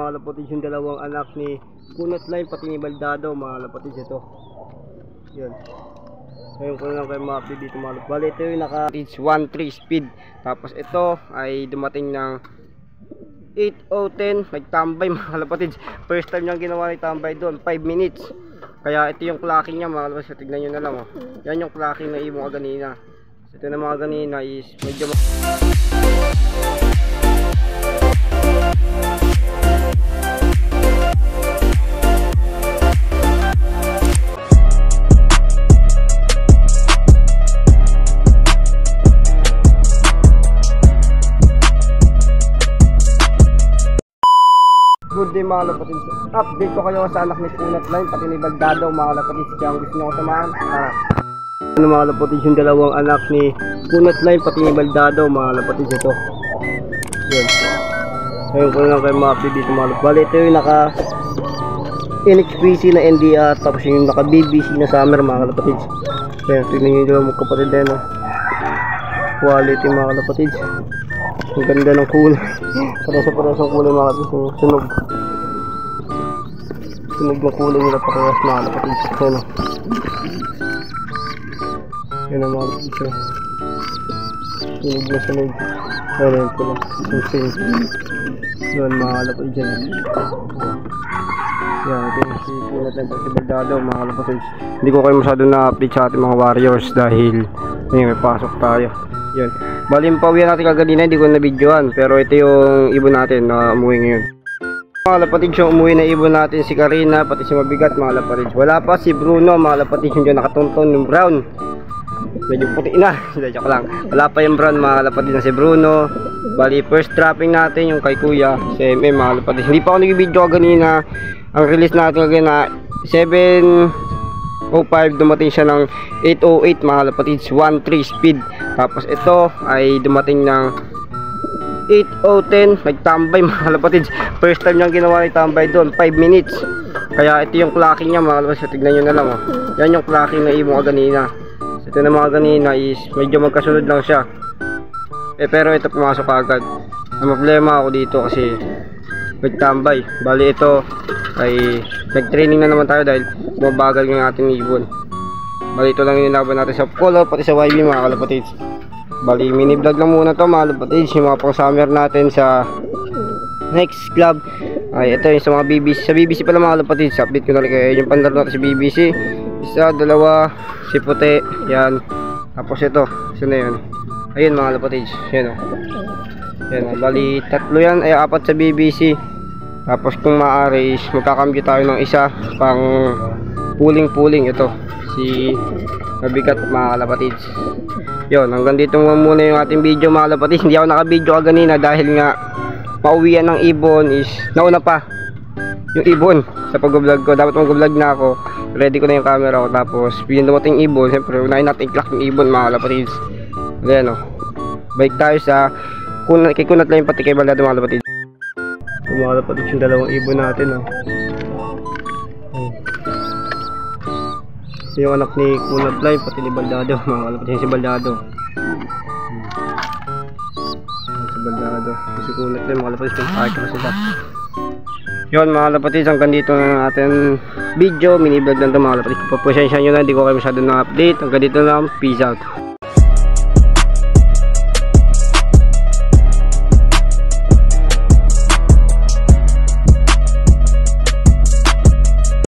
mga kapatid yung dalawang anak ni Kunat Line pati ni Baldado mga kapatid ito. Yun. Ngayon ko lang kayo ma-update dito mga kapatid. Bali ito yung naka 1.3 speed. Tapos ito ay dumating ng 8:10 nagtambay mga kapatid. First time niyang ginawa ni tambay doon 5 minutes. Kaya ito yung clocking niya mga kapatid. Tignan nyo na lang oh. Yan yung clocking na ibong kanina. Ito na mga kanina is medyo good day mga kapatid. Update ko kayo sa anak ni Kunat Line pati ni Baldado mga kapatid. Kaya ang gusto nyo ko samahan ano mga kapatid yung dalawang anak ni Kunat Line pati ni Baldado mga kapatid ito. Yun. Ngayon ko lang kayo ma-update dito mga kapatid. Bali ito yung naka NXPC na NDR tapos yung naka BBC na Summer mga kapatid. Kaya tignan nyo yung dalawang kapatid din oh. Quality mga kapatid. Ang ganda ng kulay. Parehas ang kulay mga kapatid. Sunog. Sunog na kulay nila parehas mga kapatid. Yan o. Yan ang mga kapatid. Sunog na sunog. Ayan ko lang. Sing. Yan mga kapatid dyan. Yan ito yung si Kunat Line pati si Baldado mga kapatid. Hindi ko kayo masyado na-update sa ating mga warriors dahil may pasok tayo. Yun. Bali yung pawian natin kaganina, hindi ko na videoan. Pero ito yung ibon natin na umuwi ngayon. Mga lapatid yung umuwi na ibon natin si Karina, pati si Mabigat mga lapatid. Wala pa si Bruno mga lapatid yung dyan nakatuntun yung brown. Medyo puti na. Joke lang. Wala pa yung brown mga lapatid na si Bruno. Bali first trapping natin yung kay Kuya, si MM mga lapatid. Hindi pa ako nag-video kaganina. Ang release natin kaganina 7:05 dumating siya ng 8:08 mga lapatid, 1.3 speed. Tapos ito ay dumating ng 8:10 nagtambay mga lapatid. First time niyang ginawa ni tambay doon 5 minutes. Kaya ito yung clocking niya mga lapatid. Tignan nyo na lang oh. Yan yung clocking na ibong kanina. Ito na mga kanina is medyo magkasunod lang siya. Pero ito pumasok agad. Ang problema ako dito kasi nagtambay. Bali ito ay nag-training na naman tayo dahil bumabagal ng ating ibon. Bali ito lang yung nilaban natin sa color pati sa YB mga kalapatids. Bali mini vlog lang muna to mga kalapatids. Yung mga pang summer natin sa next club ay ito yung sa mga BBC. Sa BBC pala mga kalapatids, update ko na rin kayo yung pandar natin sa BBC. Isa, dalawa, si puti, yan. Tapos ito, isa na yun. Ayun mga kalapatids, yan o. Yan, bali tatlo yan, ay apat sa BBC. Tapos kung maaari is magkakambyo tayo ng isa pang puling ito si Mabigat mga kalapatids. Yun, hanggang dito muna yung ating video mga kalapatids. Hindi ako naka-video kaganina dahil nga pauwian ng ibon is nauna pa yung ibon sa pag-vlog ko. Dapat mag-vlog na ako, ready ko na yung camera ko. Tapos yung dumating ibon, siyempre unahin natin i-clock yung ibon mga kalapatids. Ayan o, balik tayo sa kay Kunat Line pati kay Baldado mga kalapatids. Mga kalapatids yung dalawang ibon natin o. Yung anak ni Kunat Line pati ni Baldado mga kalapatids. Si Baldado si Kunat Line mga kalapatids kung kahit pa sila. Yun mga kalapatids, hanggang dito na natin video, mini vlog lang ito mga kalapatids. Pasensya nyo na, hindi ko kayo masyado na update. Hanggang dito lang, peace out.